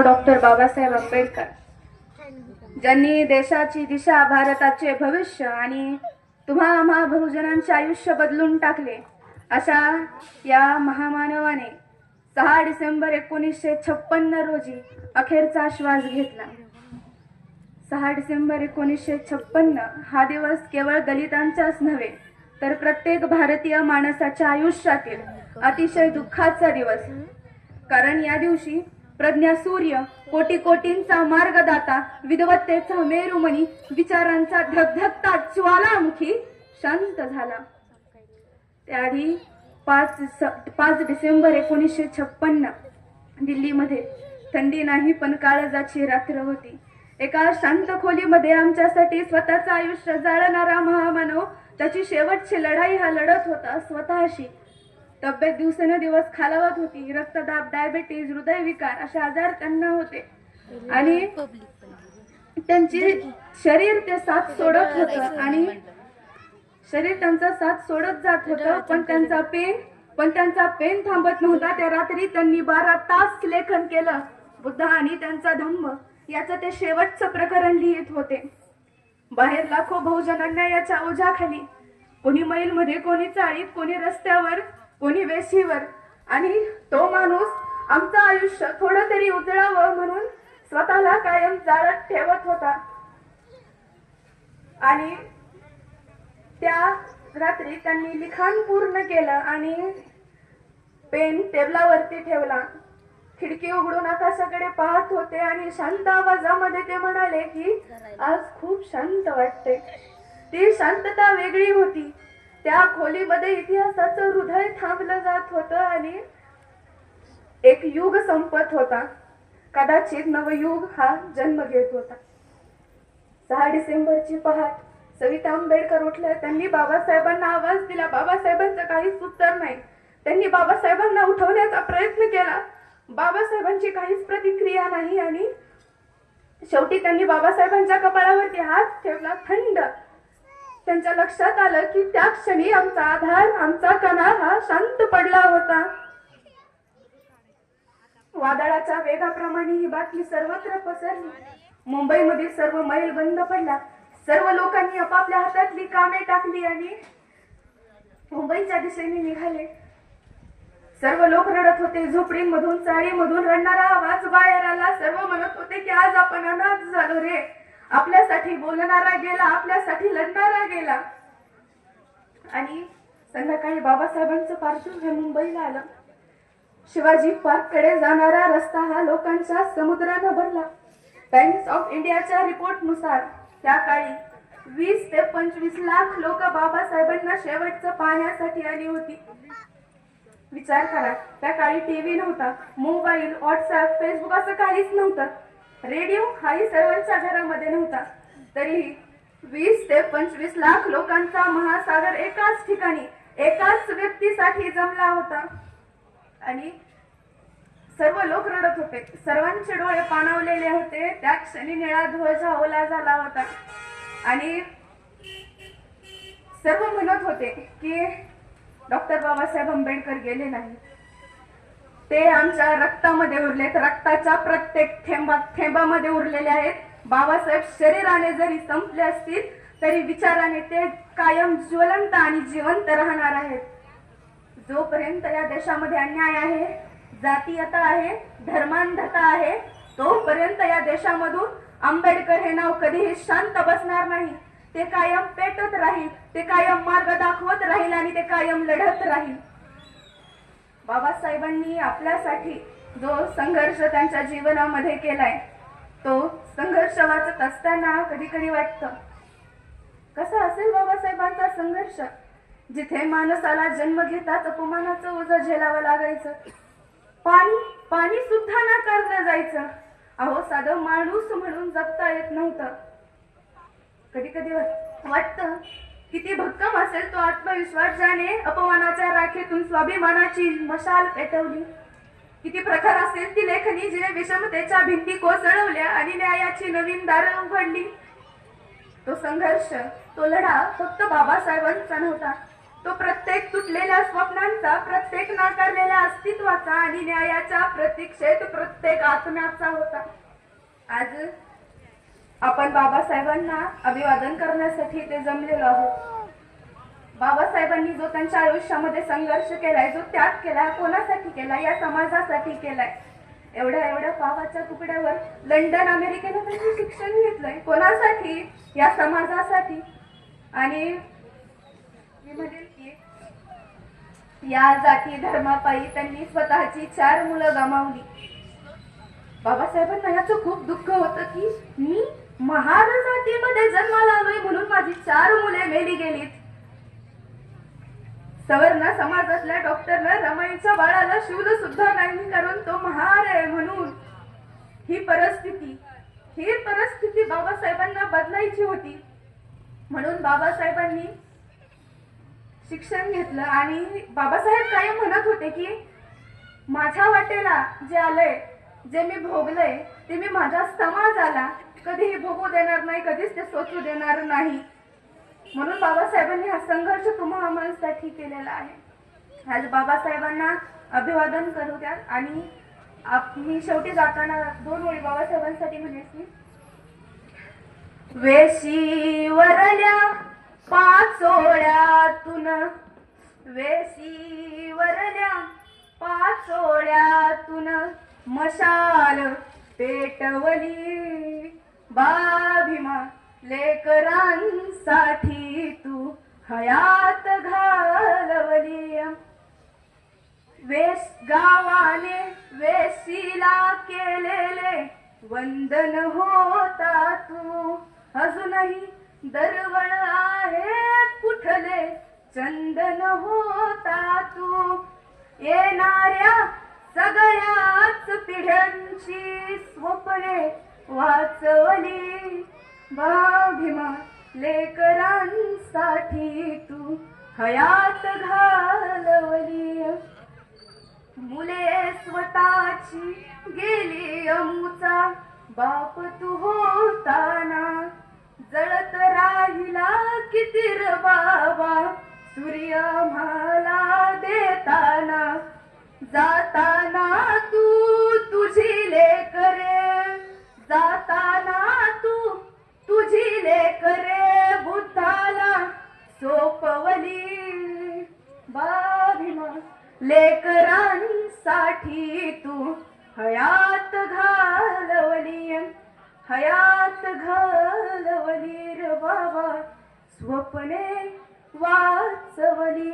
Doctor Babasaheb Ambedkar, ज्यांनी देशाची दिशा, भारताचे भविष्य आणि तुम्हा आम्हा बहुजनांचे आयुष्य बदलून टाकले, अशा या महामानवाने 6 डिसेंबर 1956 रोजी अखेरचा श्वास घेतला. 6 डिसेंबर 1956 हा दिवस केवळ दलितांचाच नव्हे तर प्रत्येक भारतीय माणसाच्या आयुष्यातील अतिशय दुःखाचा दिवस. कारण या दिवशी प्रज्ञा सूर्य, कोटी कोटींचा मार्गदाता, विद्वत्तेचा मेरुमणी, विचारांचा धगधगता ज्वालामुखी शांत झाला. त्याआधी 5 डिसेंबर 1956 दिल्लीमध्ये थंडी नाही पण काळजाची रात्र होती. एका शांत खोलीमध्ये आमच्यासाठी स्वतःचं आयुष्य जाळणारा महामानव त्याची शेवटची लढाई हा लढत होता स्वतःशी. तब्येत दिवसेंदिवस खालावत होती. रक्तदाब, डायबेटीज, हृदयविकार असे आजार त्यांना होते आणि त्यांची शरीर ते साथ सोडत होतं आणि शरीर त्यांचा साथ सोडत जात होतं, पण त्यांचा पेन थांबत नव्हता. त्या रात्री त्यांनी 12 तास लेखन केलं. बुद्ध आणि त्यांचा धम्म याचं ते शेवटचं प्रकरण लिहित होते. बाहेर लाखो बहुजनांना याच्या ओझ्याखाली, कोणी मैलमध्ये, कोणी चाळीत, कोणी रस्त्यावर, कोणी वेशीवर, आणि तो माणूस आमचं आयुष्य थोडं तरी उजळावं म्हणून स्वतःला कायम जाळत ठेवत होता. आणि त्या रात्री त्यांनी लिखाण पूर्ण केलं आणि पेन टेबलावरती ठेवला. खिडकी उघडून आकाशाकडे पाहत होते आणि शांत आवाजामध्ये ते म्हणाले की आज खूप शांत वाटते. ती शांतता वेगळी होती. त्या खोलीमध्ये इतिहासाचं हृदय थांबलं जात होतं आणि एक युग संपत होता. कदाचित नवयुग हा जन्म घेत होता. 6 डिसेंबरची पहाट सविता आंबेडकर उठल्या. त्यांनी बाबासाहेबांना आवाज दिला. बाबासाहेबांचं काहीच उत्तर नाही. त्यांनी बाबासाहेबांना उठवण्याचा प्रयत्न केला. बाबासाहेबांची काहीच प्रतिक्रिया नाही आणि शेवटी त्यांनी बाबासाहेबांच्या कपाळावरती हात ठेवला. थंड. त्यांच्या लक्षात आलं की त्या क्षणी आमचा आधार, आमचा कणा हा शांत पडला होता. वादळाच्या वेगाप्रमाणे ही बातमी सर्वत्र पसरली. मुंबईमध्ये सर्व मैल बंद पडला. सर्व लोकांनी आपापल्या हातातली कामे टाकली आणि मुंबईच्या दिशेने निघाले. सर्व लोक रडत होते. झोपडींमधून, चाळीमधून रडणारा आवाज बाहेर आला. सर्व म्हणत होते की आज आपण अनाथ झालो रे. आपल्यासाठी बोलणारा गेला, आपल्यासाठी लढणारा गेला. आणि संध्याकाळी बाबासाहेबांचं पार्थिव हे मुंबईला आलं. शिवाजी पार्क कडे जाणारा रस्ता हा लोकांच्या समुद्रानं भरला. टाइम्स ऑफ इंडियाच्या रिपोर्टनुसार त्या काळी 20 ते 25 लाख लोक बाबासाहेबांना शेवटचं पाहण्यासाठी आली होती. विचार करा, त्या काळी टीव्ही नव्हता, मोबाईल, व्हॉट्सअप, फेसबुक असं काहीच नव्हतं. रेडिओ हाही सर्वांच्या घरामध्ये नव्हता. तरीही 20 ते 25 लाख लोकांचा महासागर एकाच ठिकाणी, एकाच व्यक्तीसाठी जमला होता. आणि सर्व लोक रडत होते. सर्वांचे डोळे पाणावलेले होते. त्या क्षणी निळा ध्वज ओला झाला होता आणि सर्व म्हणत होते की डॉक्टर बाबासाहेब आंबेडकर गेले नाही. ते आमच्या रक्तामध्ये उरलेत. रक्ताच्या प्रत्येक थेंबामध्ये उरलेले आहेत. बाबासाहेब शरीराने जरी संपले असतील तरी विचाराने ते कायम ज्वलंत आणि जिवंत राहणार आहेत. जोपर्यंत या देशामध्ये अन्याय आहे, जातीयता आहे, धर्मांधता आहे, तोपर्यंत या देशामधून आंबेडकर हे नाव कधीही शांत बसणार नाही. ते कायम पेटत राहील, ते कायम मार्ग दाखवत राहील आणि ते कायम लढत राहील. बाबासाहेबांनी आपल्यासाठी जो संघर्ष त्यांच्या जीवनामध्ये केलाय, तो संघर्ष वाचत असताना कधी कधी वाटतं कसा असेल बाबासाहेबांचा संघर्ष, जिथे माणसाला जन्म घेताच अपमानाचं ओझं झेलावं लागायचं, पाणी सुद्धा नाकारलं जायचं. अहो, साधं माणूस म्हणून जगता येत नव्हतं. कधी कधी वाटतं किती भक्कम असेल तो आत्मविश्वास ज्याने अपमानाच्या राखेतून स्वाभिमानाची मशाल पेटवली. किती प्रखर असेल ती लेखणी जिने विषमतेच्या भिंती कोसळवल्या आणि न्यायाची नवीन दारं उघडली. तो संघर्ष, तो लढा फक्त बाबासाहेबांचा नव्हता, तो प्रत्येक तुटलेल्या स्वप्नांचा, प्रत्येक नाकारलेल्या अस्तित्वाचा आणि न्यायाच्या प्रतीक्षेत प्रत्येक आत्म्याचा होता. आज आपण बाबासाहेबांना अभिवादन करण्यासाठी ते जमलेलो आहोत. बाबासाहेबांनी जो त्यांच्या आयुष्यामध्ये संघर्ष केलाय, जो त्याग केलाय, कोणासाठी केलाय? या समाजासाठी केलाय. एवढ्या पावाच्या तुकड्यावर लंडन अमेरिकेला त्यांनी शिक्षण घेतलंय. कोणासाठी? या समाजासाठी. आणि मी म्हणेल की या जाती धर्मापायी त्यांनी स्वतःची 4 मुलं गमावली. बाबासाहेबांना याचं खूप दुःख होतं की मी महार जातीमध्ये जन्माला आलोय म्हणून माझी 4 मुले मेली गेलीत. सवर्ण समाजातल्या डॉक्टरनं रमाईच्या बाळाला शिवलं सुद्धा नाही, कारण तो महार आहे म्हणून. ही परिस्थिती बाबासाहेबांना बदलायची होती. म्हणून बाबासाहेबांनी शिक्षण घेतलं. आणि बाबासाहेब कायम म्हणत होते की माझ्या वाटेला जे आलंय, जे मी भोगलंय, ते मी माझ्या समाजाला कधीही भोगू देणार नाही, कधीच ते सोचू देणार नाही. म्हणून बाबासाहेबांनी हा संघर्ष तुम्हा आम्हासाठी केलेला आहे. आज बाबासाहेबांना अभिवादन करू द्या. आणि मी शेवटी जाताना 2 ओळी बाबासाहेबांसाठी म्हणेन की वेशीवरल्या 5 ओळ्यातून, वेशीवरल्या 5 ओळ्यातून मशाल पेटवली. भीमा लेकरांसाठी तू हयात घालवली. गावाने वेशीला केलेले वंदन होता तू, अजूनही दरवळ आहे कुठले चंदन होता तू. येणाऱ्या सगळ्याच पिढ्यांची स्वप्ने वाचवली. भीमा लेकरांसाठी तू हयात घालवली. मुले स्वतःची गेली अमुचा बाप तू होताना, जळत राहिला किती र बाबा सूर्य मला देताना. जाताना तू तुझी लेकरे, जाताना तू तुझी लेकरे बुद्धाला सोपवली. भीमा लेकरांसाठी तू हयात घालवली, हयात घालवली र बाबा स्वप्ने वाचवली.